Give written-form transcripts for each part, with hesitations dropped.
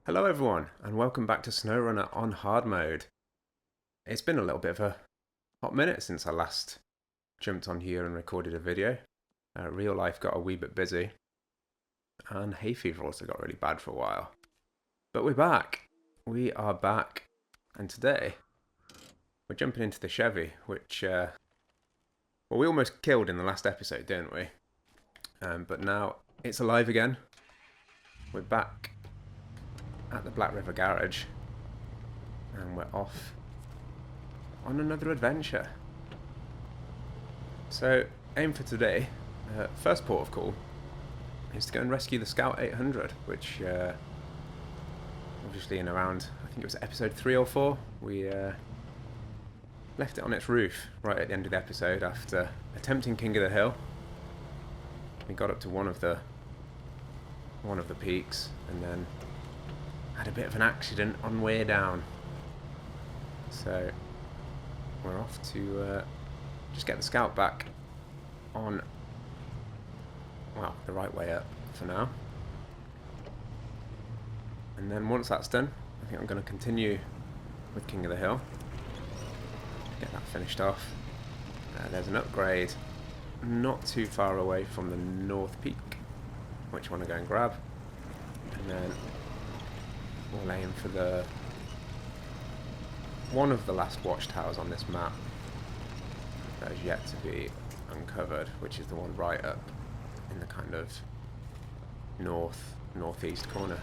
Hello everyone, and welcome back to SnowRunner on hard mode. It's been a little bit of a hot minute since I last jumped on here and recorded a video. Real life got a wee bit busy, and hay fever also got really bad for a while. But we're back. We are back, and today we're jumping into the Chevy, which we almost killed in the last episode, didn't we? But now it's alive again. We're back at the Black River Garage, and we're off on another adventure. So, aim for today, first port of call, is to go and rescue the Scout 800, which obviously in around, I think it was episode 3 or 4, we left it on its roof right at the end of the episode after attempting King of the Hill. We got up to one of the peaks and then had a bit of an accident on way down. So we're off to just get the Scout back on, well, the right way up for now. And then once that's done, I think I'm going to continue with King of the Hill. Get that finished off. There's an upgrade not too far away from the North Peak, which I want to go and grab. And then we'll aim for one of the last watchtowers on this map that is yet to be uncovered, which is the one right up in the kind of northeast corner.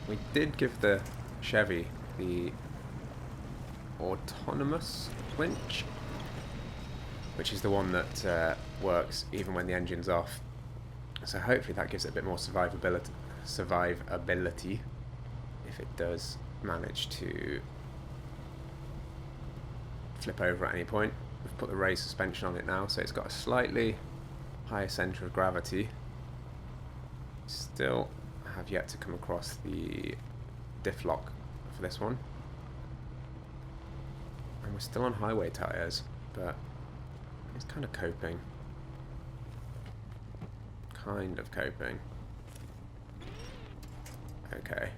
We did give the Chevy the autonomous winch, which is the one that works even when the engine's off. So hopefully that gives it a bit more survivability if it does manage to flip over at any point. We've put the raised suspension on it now, so it's got a slightly higher centre of gravity. Still have yet to come across the diff lock for this one. And we're still on highway tyres, but it's kind of coping. Okay.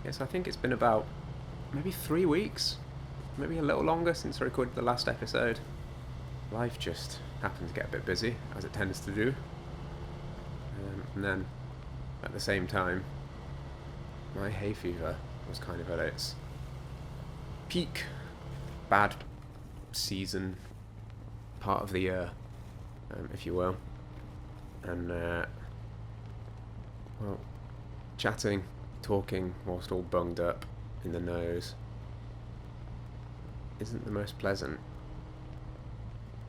Yes, I think it's been about maybe 3 weeks, maybe a little longer since I recorded the last episode. Life just happened to get a bit busy, as it tends to do. And then, at the same time, my hay fever was kind of at its peak, bad season part of the year, if you will. And, well, talking whilst all bunged up in the nose isn't the most pleasant,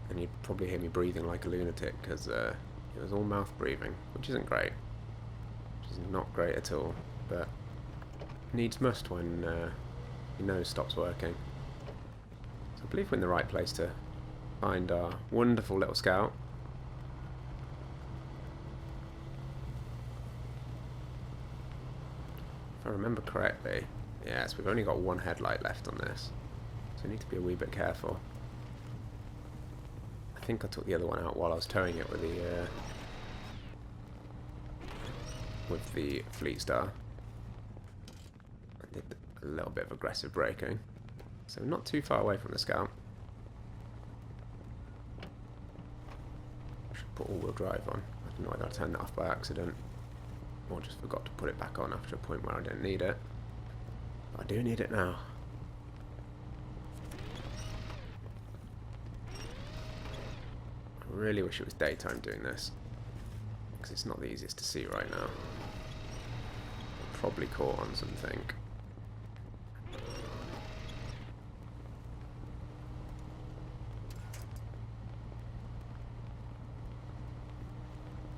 and you'd probably hear me breathing like a lunatic because it was all mouth breathing, which isn't great, which is not great at all, but needs must when your nose stops working. So I believe we're in the right place to find our wonderful little Scout. If I remember correctly, yes, we've only got one headlight left on this, so we need to be a wee bit careful. I think I took the other one out while I was towing it with the Fleet Star. I did a little bit of aggressive braking, so not too far away from the Scout. I should put all-wheel drive on. I don't know whether I turned that off by accident, or just forgot to put it back on after a point where I didn't need it. But I do need it now. I really wish it was daytime doing this, because it's not the easiest to see right now. Probably caught on something.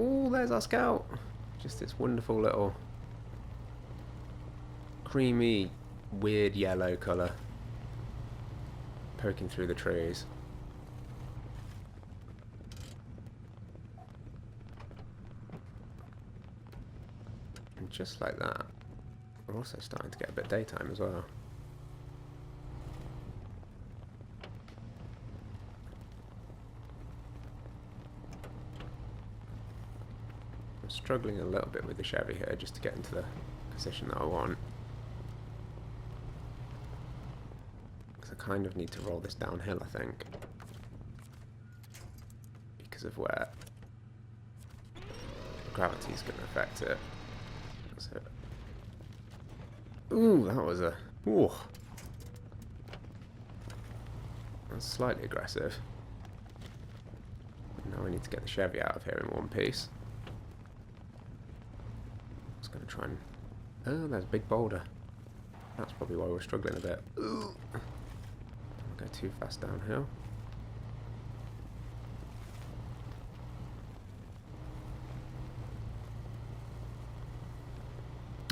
Oh, there's our scout. Just this wonderful little creamy, weird yellow colour poking through the trees. And just like that, we're also starting to get a bit of daytime as well. I'm struggling a little bit with the Chevy here just to get into the position that I want. Because I kind of need to roll this downhill, I think. Because of where gravity is going to affect it. So, ooh, that was a... Ooh. That's slightly aggressive. Now I need to get the Chevy out of here in one piece. I was going to try and... Oh, there's a big boulder. That's probably why we're struggling a bit. Ooh. Don't go too fast downhill.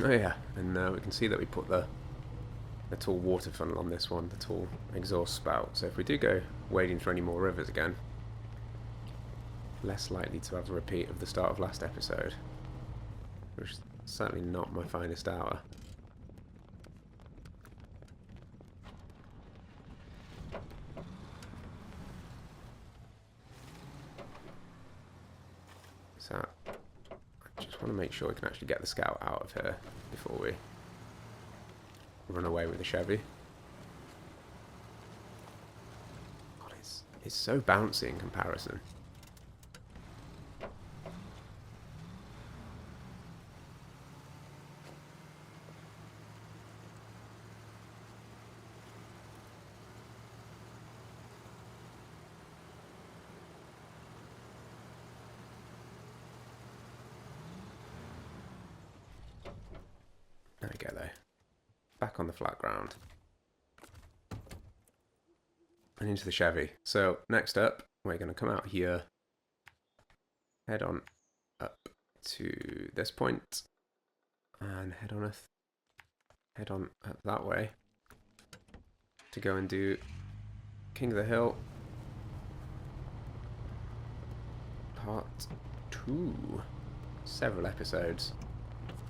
Oh yeah, and we can see that we put the tall water funnel on this one, the tall exhaust spout. So if we do go wading through any more rivers again, less likely to have a repeat of the start of last episode, which is certainly not my finest hour. So I just want to make sure we can actually get the scout out of here before we run away with the Chevy. God, it's so bouncy in comparison. There we go though. Back on the flat ground. And into the Chevy. So next up, we're going to come out here, head on up to this point, and head on up that way to go and do King of the Hill Part 2. Several episodes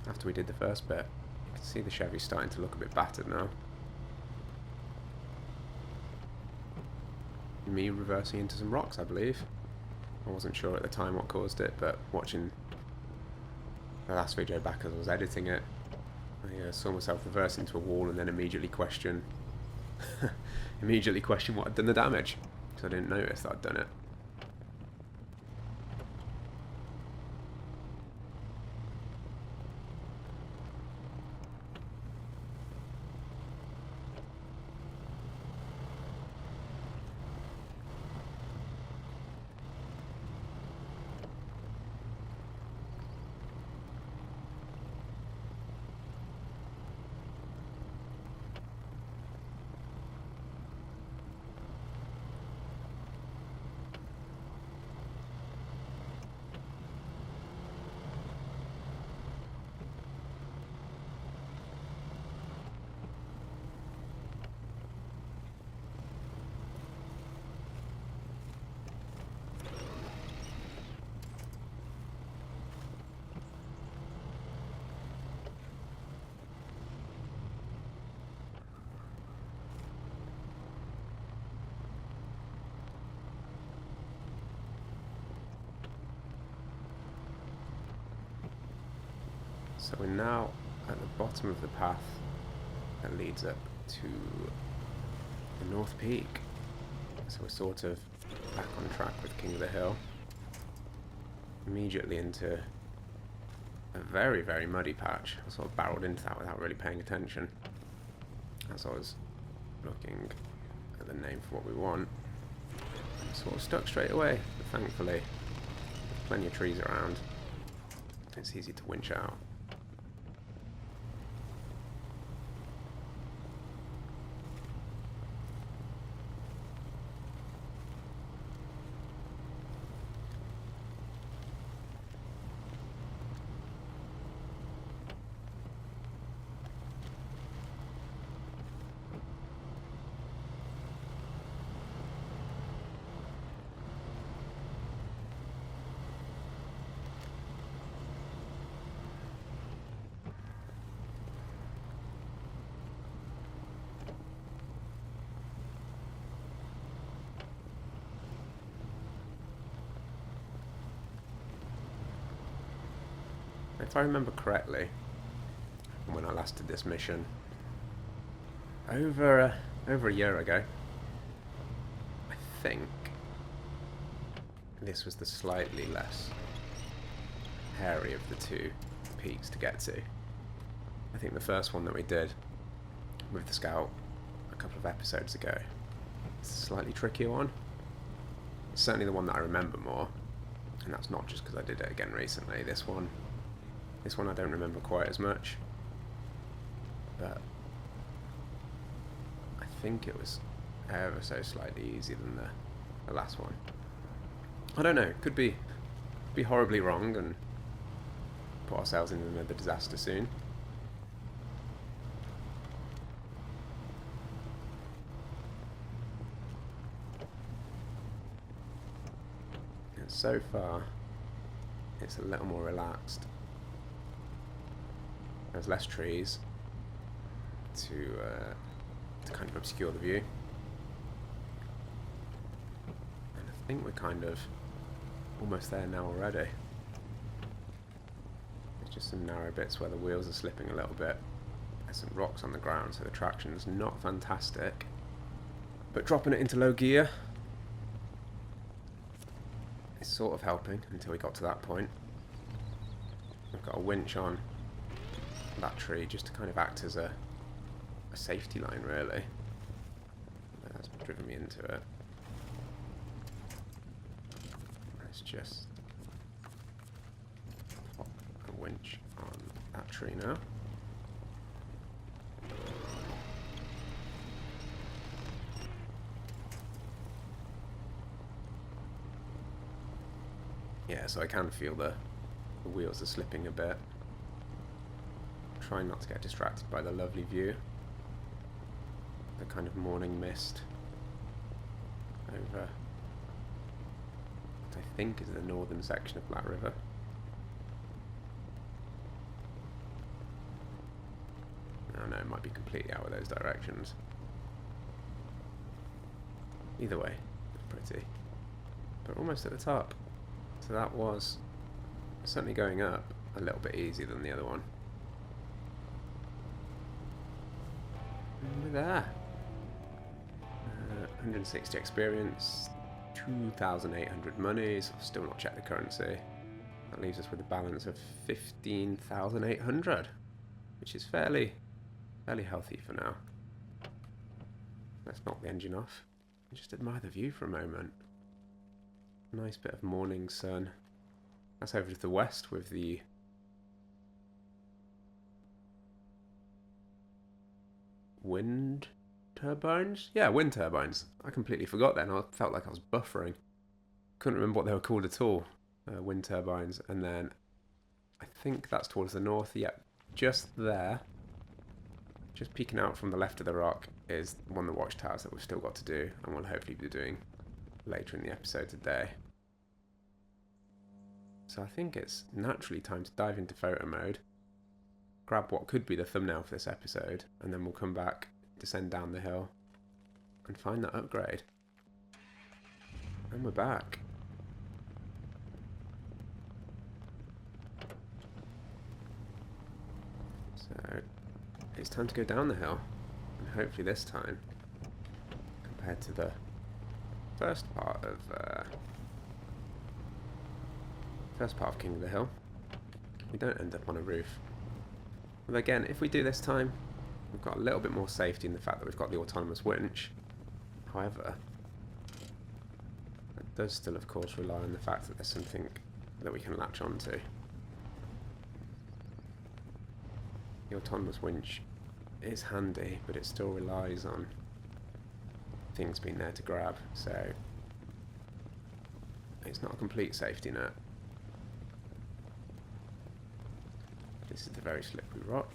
after we did the first bit. You can see the Chevy starting to look a bit battered now. Me reversing into some rocks, I believe. I wasn't sure at the time what caused it, but watching the last video back as I was editing it, I saw myself reverse into a wall and then immediately question what had done the damage, because I didn't notice that I'd done it. So we're now at the bottom of the path that leads up to the North Peak. So we're sort of back on track with King of the Hill. Immediately into a very, very muddy patch. I sort of barreled into that without really paying attention as I was looking at the name for what we want. Sort of stuck straight away, but thankfully there's plenty of trees around. It's easy to winch out. If I remember correctly, when I last did this mission, over a year ago, I think this was the slightly less hairy of the two peaks to get to. I think the first one that we did with the scout a couple of episodes ago is a slightly trickier one. It's certainly the one that I remember more, and that's not just because I did it again recently. This one I don't remember quite as much, but I think it was ever so slightly easier than the last one. I don't know, could be horribly wrong and put ourselves in another disaster soon. And so far, it's a little more relaxed. There's less trees to kind of obscure the view. And I think we're kind of almost there now already. There's just some narrow bits where the wheels are slipping a little bit. There's some rocks on the ground, so the traction's not fantastic. But dropping it into low gear is sort of helping until we got to that point. I've got a winch on that tree just to kind of act as a safety line, really. That's driven me into it. Let's just pop a winch on that tree now. Yeah, so I can feel the wheels are slipping a bit. Trying not to get distracted by the lovely view. The kind of morning mist over what I think is the northern section of Black River. Oh no, it might be completely out of those directions. Either way, it's pretty. But almost at the top. So that was certainly going up a little bit easier than the other one. And we're there. 160 experience, 2,800 monies. I've still not checked the currency. That leaves us with a balance of 15,800, which is fairly healthy for now. Let's knock the engine off and just admire the view for a moment. Nice bit of morning sun. That's over to the west with the wind turbines? Yeah, wind turbines. I completely forgot then. I felt like I was buffering. Couldn't remember what they were called at all. Wind turbines. And then I think that's towards the north. Yeah, just there. Just peeking out from the left of the rock is one of the watchtowers that we've still got to do, and we'll hopefully be doing later in the episode today. So I think it's naturally time to dive into photo mode, grab what could be the thumbnail for this episode, and then we'll come back, descend down the hill, and find that upgrade. And we're back. So it's time to go down the hill, and hopefully this time, compared to the first part of King of the Hill, we don't end up on a roof. But again, if we do this time, we've got a little bit more safety in the fact that we've got the autonomous winch. However, it does still of course rely on the fact that there's something that we can latch onto. The autonomous winch is handy, but it still relies on things being there to grab, so it's not a complete safety net. This is the very slippery rock.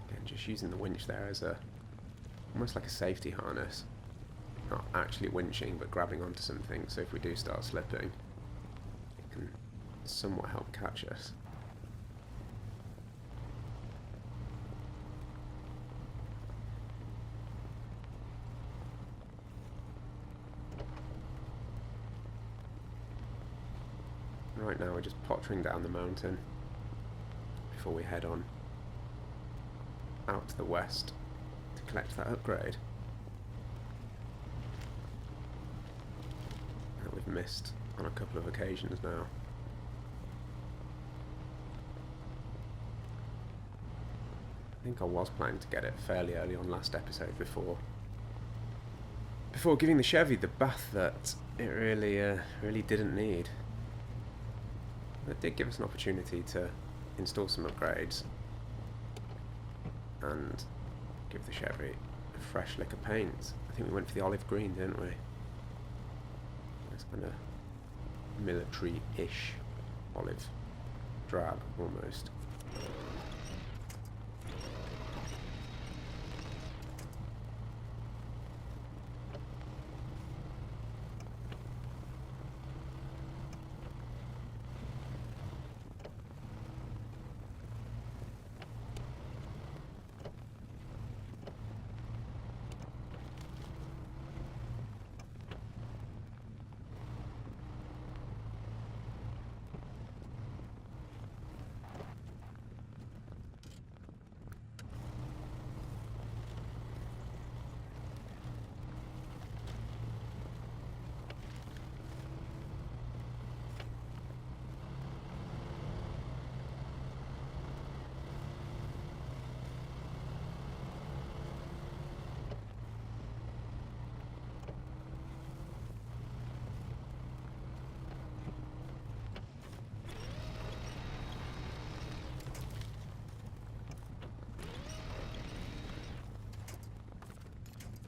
Again, just using the winch there as almost like a safety harness. Not actually winching, but grabbing onto something, so if we do start slipping, it can somewhat help catch us. right now we're just pottering down the mountain before we head on out to the west to collect that upgrade that we've missed on a couple of occasions now. I think I was planning to get it fairly early on last episode before giving the Chevy the bath that it really didn't need. It did give us an opportunity to install some upgrades and give the Chevy a fresh lick of paint. I think we went for the olive green, didn't we? It's kind of military-ish olive drab almost.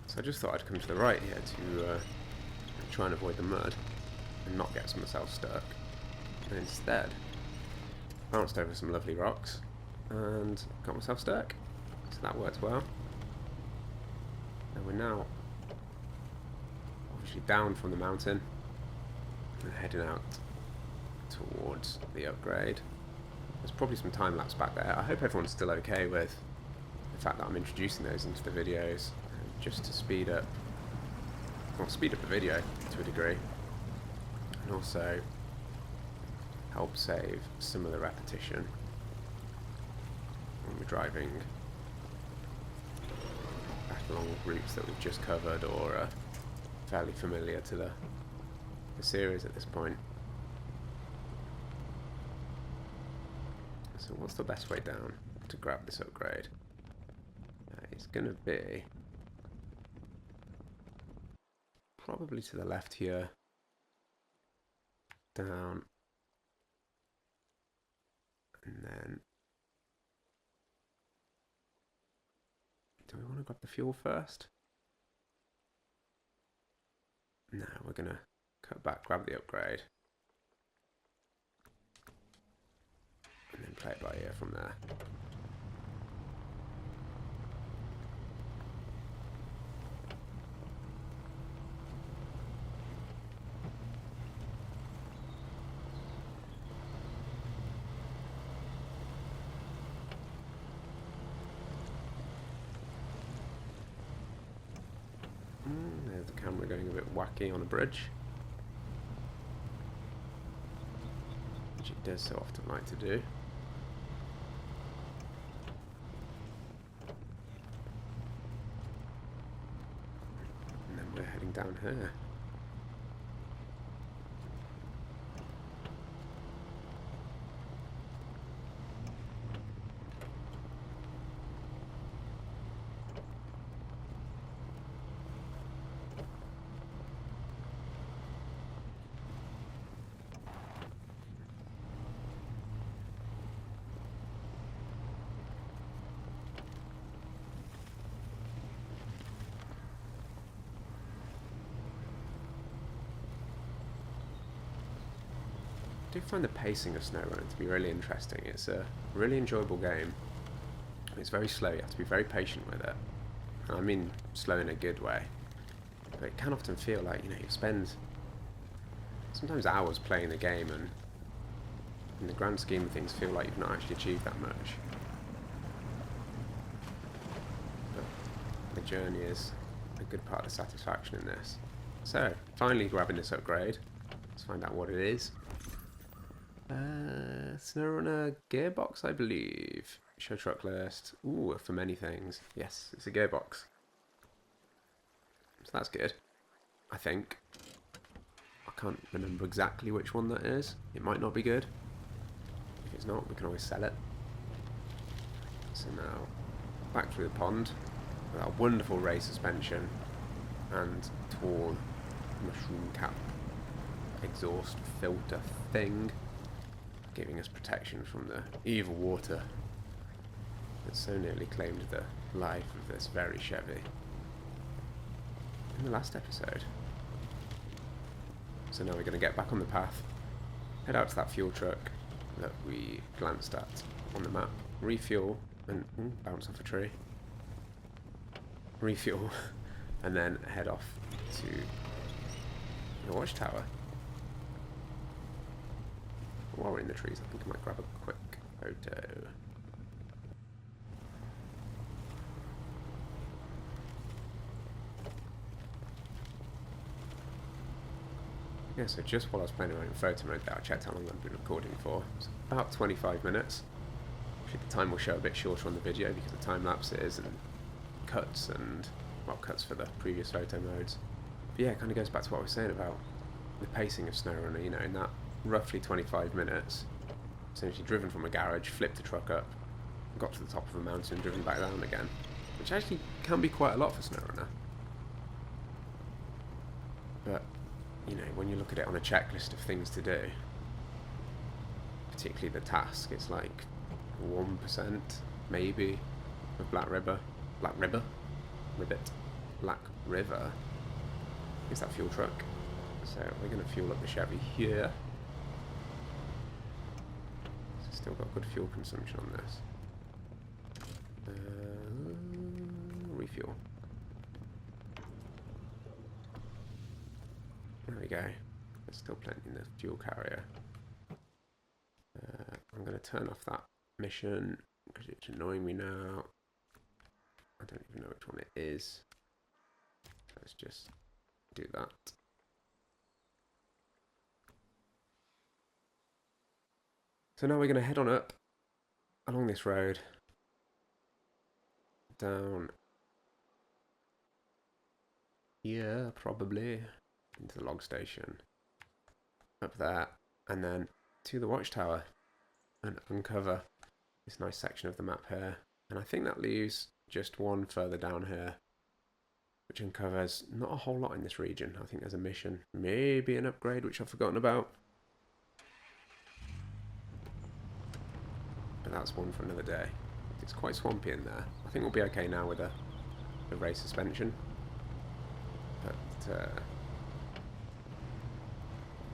So I just thought I'd come to the right here to try and avoid the mud and not get myself stuck. And instead, bounced over some lovely rocks and got myself stuck. So that worked well. And we're now obviously down from the mountain and heading out towards the upgrade. There's probably some time lapse back there. I hope everyone's still okay with the fact that I'm introducing those into the videos. Just to speed up the video to a degree, and also help save some of the repetition when we're driving back along routes that we've just covered or are fairly familiar to the series at this point. So what's the best way down to grab this upgrade? It's going to be probably to the left here, down, and then do we want to grab the fuel first? No, we're going to cut back, grab the upgrade, and then play it by ear from there. There's the camera going a bit wacky on a bridge, which it does so often like to do. And then we're heading down here. I do find the pacing of SnowRunner to be really interesting. It's a really enjoyable game. It's very slow, you have to be very patient with it. And I mean slow in a good way. But it can often feel like, you spend sometimes hours playing the game and in the grand scheme of things feel like you've not actually achieved that much. But the journey is a good part of the satisfaction in this. So, finally grabbing this upgrade. Let's find out what it is. SnowRunner gearbox, I believe. Show truck list. Ooh, for many things. Yes, it's a gearbox. So that's good, I think. I can't remember exactly which one that is. It might not be good. If it's not, we can always sell it. So now, back through the pond with our wonderful ray suspension and tall mushroom cap exhaust filter thing, giving us protection from the evil water that so nearly claimed the life of this very Chevy in the last episode. So now we're going to get back on the path, head out to that fuel truck that we glanced at on the map, refuel, and bounce off a tree, refuel, and then head off to the watchtower. While we're in the trees, I think I might grab a quick photo. Yeah, so just while I was playing around in photo mode there, I checked how long I've been recording for. It's about 25 minutes. Actually, the time will show a bit shorter on the video because of time lapses and cuts and, well, cuts for the previous photo modes. But yeah, it kind of goes back to what I was saying about the pacing of SnowRunner, you know, in that roughly 25 minutes, essentially driven from a garage, flipped the truck up, got to the top of a mountain, driven back down again, which actually can be quite a lot for SnowRunner. But, you know, when you look at it on a checklist of things to do, particularly the task, it's like 1% maybe of Black River is that fuel truck. So we're going to fuel up the Chevy here. Still got good fuel consumption on this. Refuel. There we go. There's still plenty in the fuel carrier. I'm going to turn off that mission because it's annoying me now. I don't even know which one it is. Let's just do that. So now we're going to head on up along this road, down here probably, into the log station, up there, and then to the watchtower and uncover this nice section of the map here. And I think that leaves just one further down here, which uncovers not a whole lot in this region. I think there's a mission, maybe an upgrade, which I've forgotten about. But that's one for another day. It's quite swampy in there. I think we'll be okay now with the race suspension. But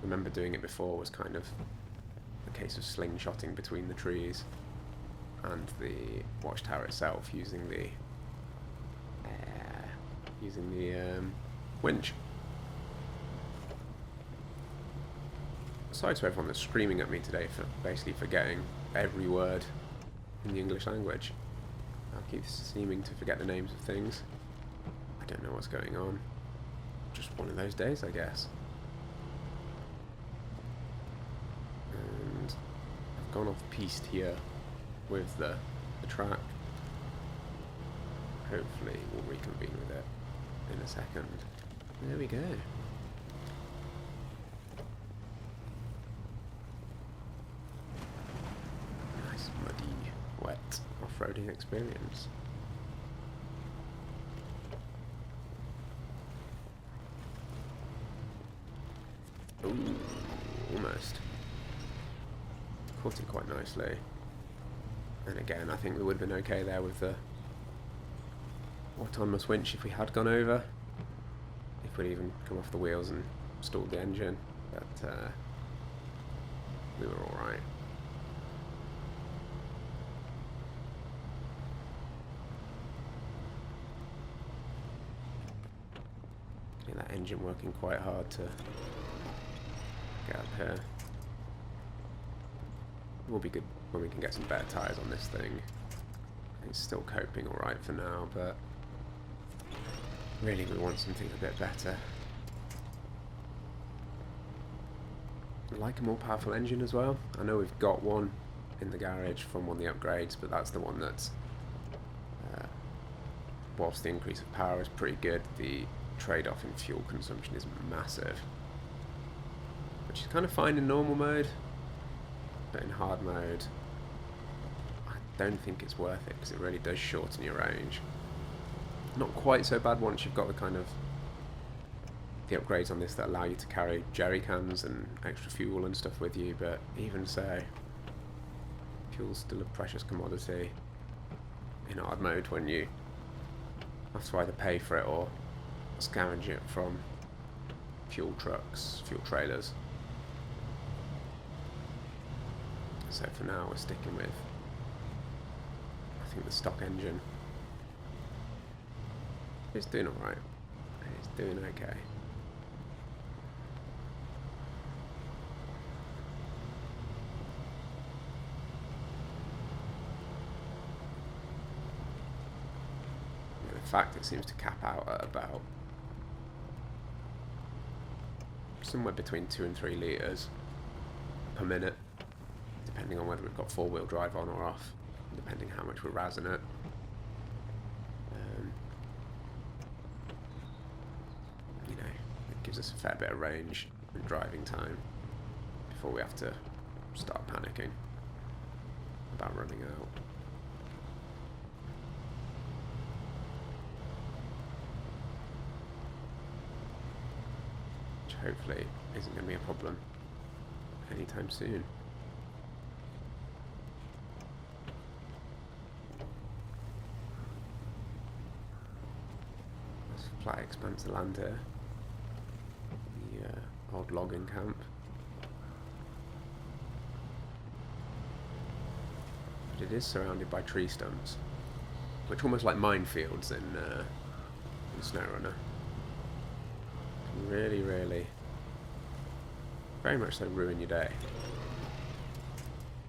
remember doing it before was kind of a case of slingshotting between the trees and the watchtower itself using the winch. Sorry to everyone that's screaming at me today for basically forgetting every word in the English language. I keep seeming to forget the names of things. I don't know what's going on. Just one of those days, I guess. And I've gone off piste here with the track. Hopefully we'll reconvene with it in a second. There we go. Nice muddy, wet off-roading experience. Ooh, almost. Caught it quite nicely. And again, I think we would have been okay there with the autonomous winch if we had gone over. If we'd even come off the wheels and stalled the engine. But we were alright. Get that engine working quite hard to get up here. It will be good when we can get some better tyres on this thing. It's still coping alright for now, but really we want something a bit better. I like a more powerful engine as well. I know we've got one in the garage from one of the upgrades, but that's the one that's, whilst the increase of power is pretty good, the trade-off in fuel consumption is massive, which is kind of fine in normal mode, but in hard mode I don't think it's worth it, because it really does shorten your range. Not quite so bad once you've got the kind of the upgrades on this that allow you to carry jerry cans and extra fuel and stuff with you, but even so, fuel's still a precious commodity in hard mode when you have to either pay for it or scavenge it from fuel trucks, fuel trailers. So for now we're sticking with, I think, the stock engine. It's doing alright. It's doing okay. In fact, it seems to cap out at about somewhere between 2 and 3 litres per minute, depending on whether we've got 4-wheel drive on or off, depending how much we're razzing it. You know, it gives us a fair bit of range and driving time before we have to start panicking about running out. Which hopefully isn't going to be a problem anytime soon. Flat expanse of land here. The old logging camp. But it is surrounded by tree stumps, which are almost like minefields in SnowRunner. Can really, really, very much so ruin your day.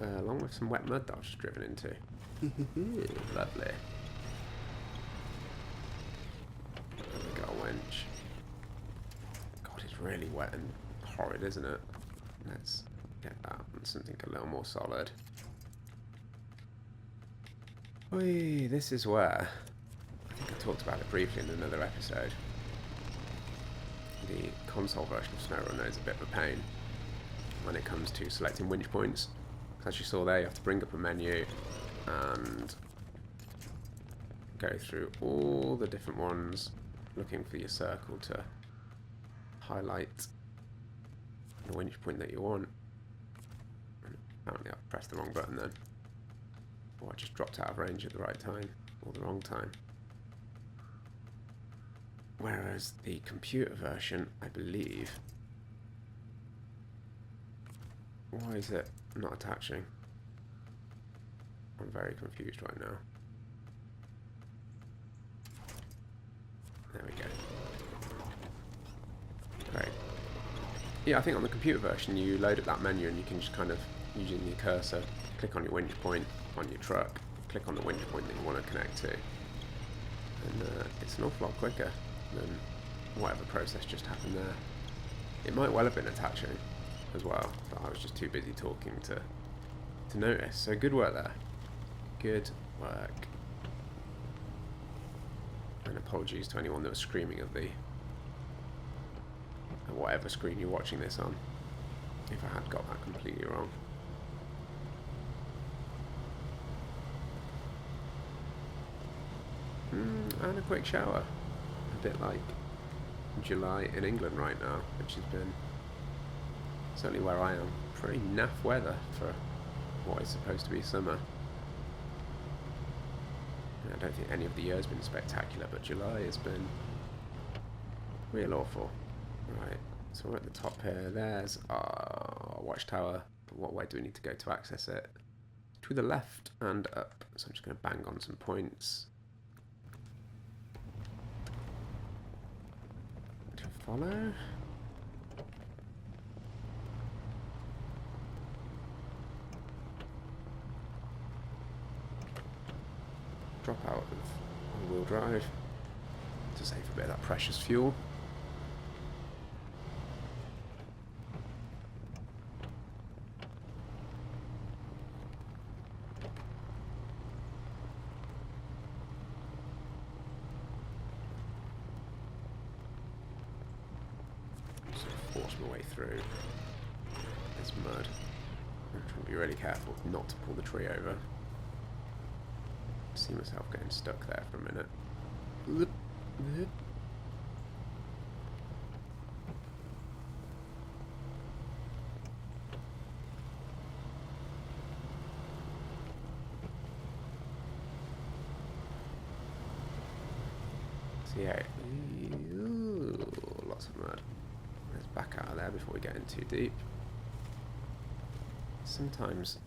Along with some wet mud that I've just driven into. Lovely. Wench. God, it's really wet and horrid, isn't it? Let's get that on something a little more solid. Oi, this is where, I think I talked about it briefly in another episode, the console version of SnowRunner is a bit of a pain when it comes to selecting winch points. As you saw there, you have to bring up a menu and go through all the different ones, looking for your circle to highlight the winch point that you want. Apparently I pressed the wrong button then. Or I just dropped out of range at the right time, or the wrong time. Whereas the computer version, I believe... Why is it not attaching? I'm very confused right now. There we go. Great. Yeah, I think on the computer version you load up that menu and you can just kind of, using your cursor, click on your winch point on your truck, click on the winch point that you want to connect to. And it's an awful lot quicker than whatever process just happened there. It might well have been attaching as well, but I was just too busy talking to notice. So good work there. Good work. And apologies to anyone that was screaming at whatever screen you're watching this on, if I had got that completely wrong. And a quick shower. A bit like July in England right now, which has been, certainly where I am, pretty naff weather for what is supposed to be summer. I don't think any of the year has been spectacular, but July has been real awful. Right, so we're at the top here. There's our watchtower. What way do we need to go to access it? To the left and up. So I'm just going to bang on some points. To follow. Drop out of all-wheel drive to save a bit of that precious fuel. through this mud. I'm trying to be really careful not to pull the tree over. See myself getting stuck there for a minute. So yeah, ooh, lots of mud. Let's back out of there before we get in too deep. Sometimes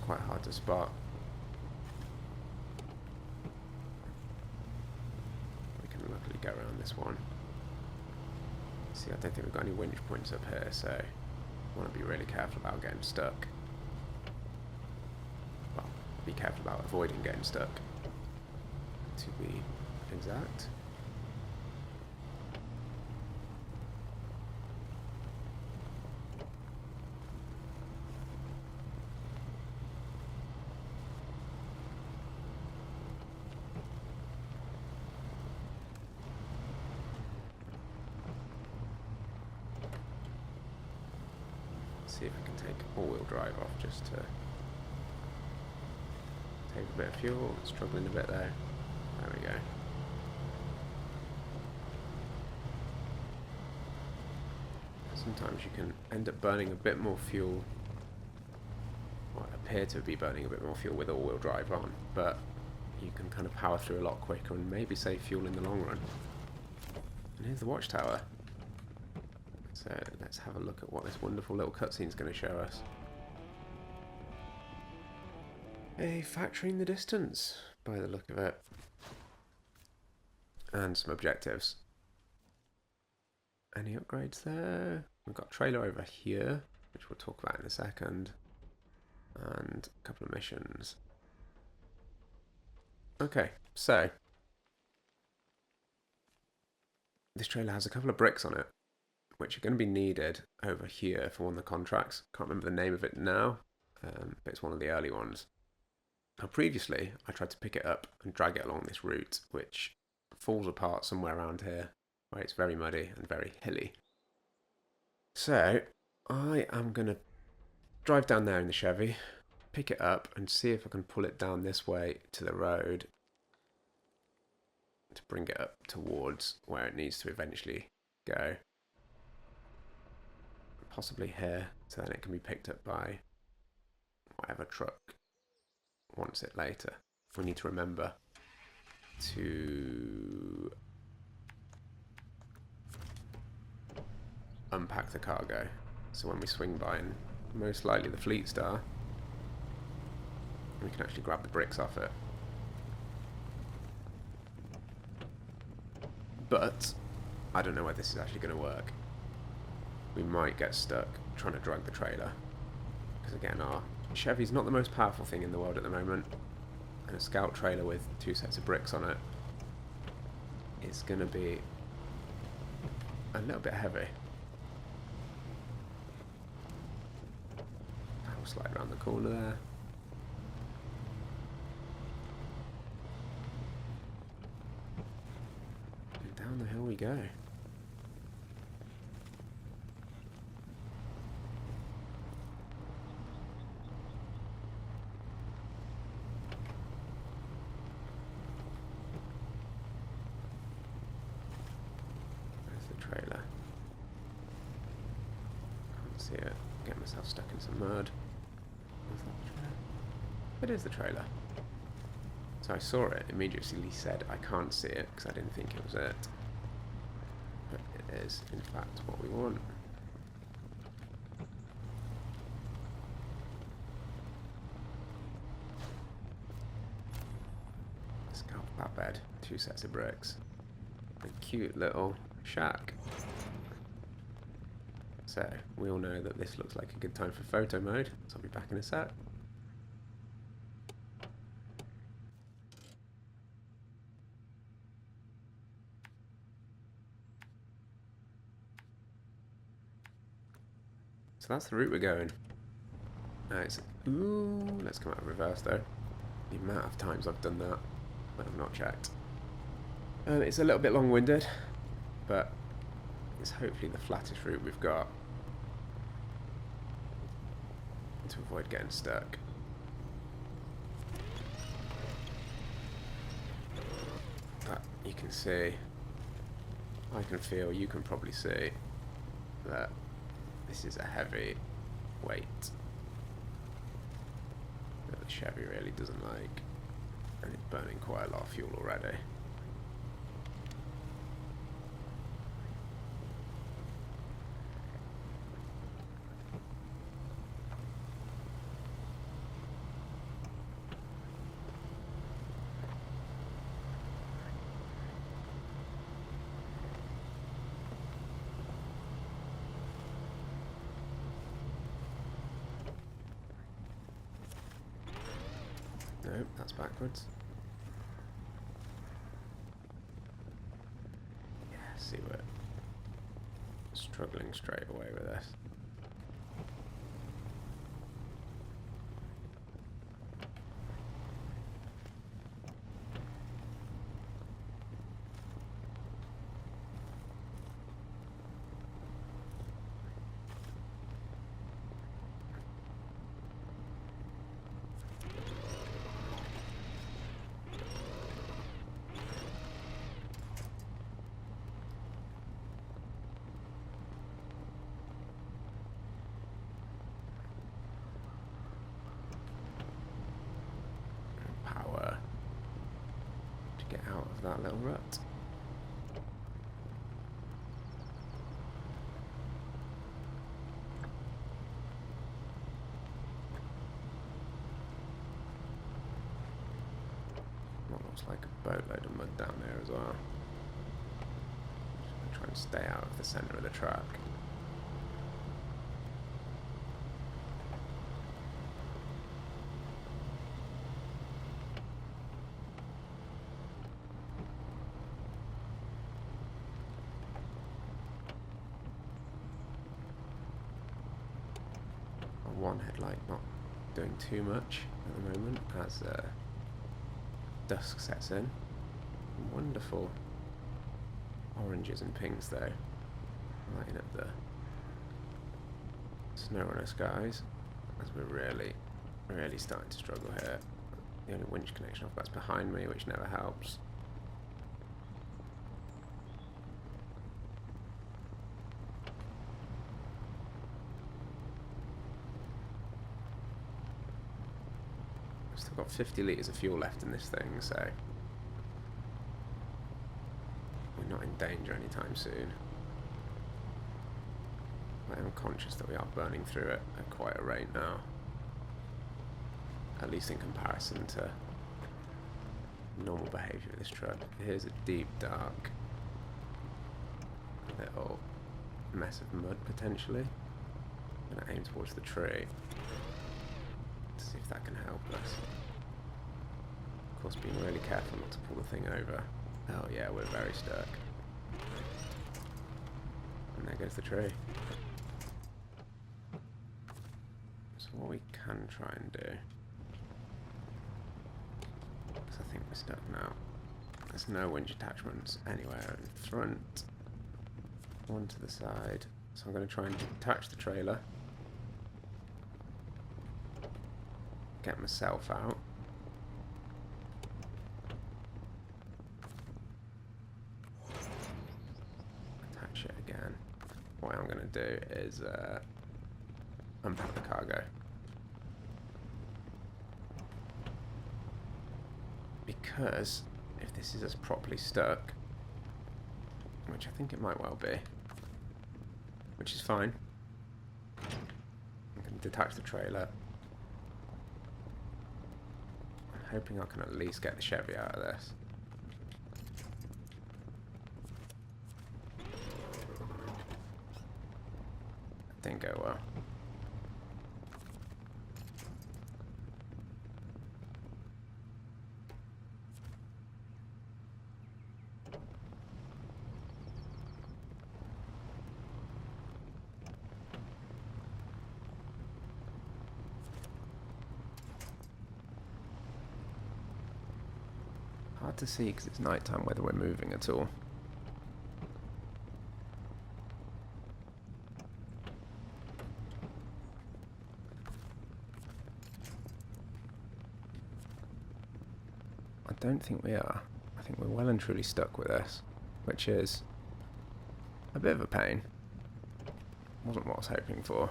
quite hard to spot. We can luckily go around this one. See, I don't think we've got any winch points up here, so I want to be really careful about getting stuck. Well, be careful about avoiding getting stuck, to be exact. See if we can take all-wheel drive off just to take a bit of fuel. Struggling a bit there. There we go. Sometimes you can end up burning a bit more fuel, or appear to be burning a bit more fuel with all-wheel drive on, but you can kind of power through a lot quicker and maybe save fuel in the long run. And here's the watchtower. So let's have a look at what this wonderful little cutscene is going to show us. A factory in the distance, by the look of it. And some objectives. Any upgrades there? We've got a trailer over here, which we'll talk about in a second. And a couple of missions. Okay, so this trailer has a couple of bricks on it, which are going to be needed over here for one of the contracts. Can't remember the name of it now, but it's one of the early ones. Now previously, I tried to pick it up and drag it along this route, which falls apart somewhere around here, where it's very muddy and very hilly. So, I am going to drive down there in the Chevy, pick it up, and see if I can pull it down this way to the road to bring it up towards where it needs to eventually go. Possibly here, so then it can be picked up by whatever truck wants it later. If we need to remember to unpack the cargo, so when we swing by, and most likely the Fleet Star, we can actually grab the bricks off it. But I don't know whether this is actually going to work. We might get stuck trying to drag the trailer, because again, our Chevy's not the most powerful thing in the world at the moment, and a scout trailer with 2 sets of bricks on it is going to be a little bit heavy. I'll slide around the corner there. And down the hill we go. Trailer. Can't see it. Get myself stuck in some mud. Is that the trailer? It is the trailer. So I saw it, immediately said I can't see it because I didn't think it was it. But it is, in fact, what we want. Scout flatbed, 2 sets of bricks. A cute little shack. So, we all know that this looks like a good time for photo mode, so I'll be back in a sec. So that's the route we're going. Nice. Ooh, let's come out of reverse though. The amount of times I've done that when I've not checked. It's a little bit long-winded, but It's hopefully the flattest route we've got to avoid getting stuck. But you can see, I can feel, you can probably see that this is a heavy weight that the Chevy really doesn't like, and it's burning quite a lot of fuel already. Nope, that's backwards. Yeah, see, we're struggling straight away with this. Power to get out of that little rut. What looks like a boatload of mud down there as well. Just try and stay out of the centre of the track. One headlight not doing too much at the moment as dusk sets in. Wonderful oranges and pinks though, lighting up the SnowRunner skies as we're really starting to struggle here. The only winch connection off that's behind me, which never helps. I've got 50 litres of fuel left in this thing, so we're not in danger anytime soon. I am conscious that we are burning through it at quite a rate now, at least in comparison to normal behaviour of this truck. Here's a deep, dark little mess of mud potentially. I'm going to aim towards the tree to see if that can help us. Of course, being really careful not to pull the thing over. Oh yeah, we're very stuck. And there goes the tree. So what we can try and do, because I think we're stuck now. There's no winch attachments anywhere in front. One to the side. So I'm going to try and detach the trailer. Get myself out. Attach it again. What I'm going to do is unpack the cargo. Because if this is as properly stuck, which I think it might well be, which is fine, I can detach the trailer. I'm hoping I can at least get the Chevy out of this. Didn't go well. Hard to see because it's nighttime whether we're moving at all. don't think we are. I think we're well and truly stuck with this, which is a bit of a pain. Wasn't what I was hoping for.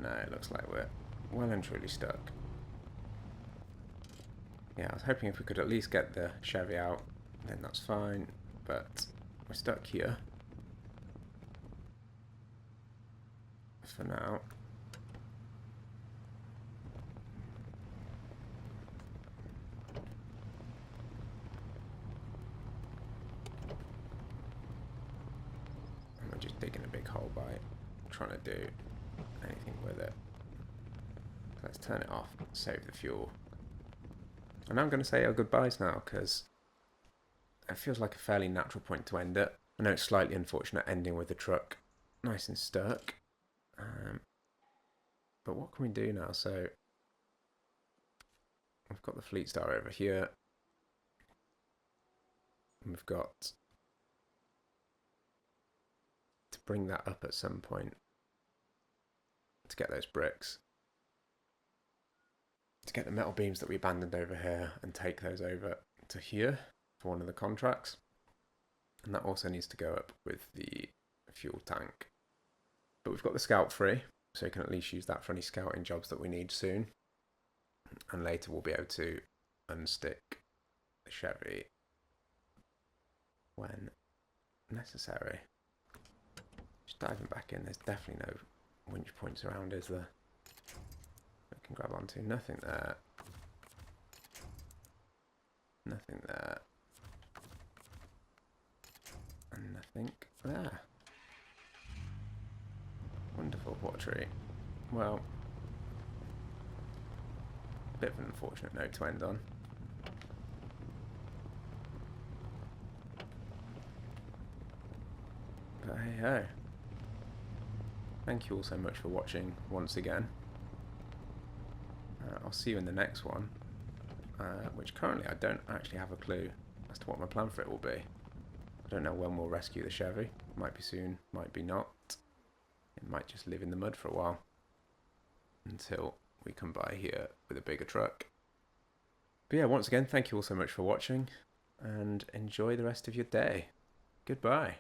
No, it looks like we're well and truly stuck. Yeah, I was hoping if we could at least get the Chevy out, then that's fine, but we're stuck here for now. And we're just digging a big hole by trying to do anything with it. Let's turn it off, save the fuel. And I'm going to say our goodbyes now, because it feels like a fairly natural point to end it. I know it's slightly unfortunate ending with the truck nice and stuck. But what can we do now? So we've got the Fleet Star over here. And we've got to bring that up at some point to get those bricks. To get the metal beams that we abandoned over here and take those over to here for one of the contracts. And that also needs to go up with the fuel tank. But we've got the scout free, so we can at least use that for any scouting jobs that we need soon. And later we'll be able to unstick the Chevy when necessary. Just diving back in, there's definitely no winch points around, is there? We can grab onto. Nothing there. Nothing there. And nothing there. Wonderful pottery. Well, bit of an unfortunate note to end on. But hey ho. Thank you all so much for watching once again. I'll see you in the next one, which currently I don't actually have a clue as to what my plan for it will be. I don't know when we'll rescue the Chevy. Might be soon, might be not. It might just live in the mud for a while until we come by here with a bigger truck. But yeah, once again, thank you all so much for watching and enjoy the rest of your day. Goodbye.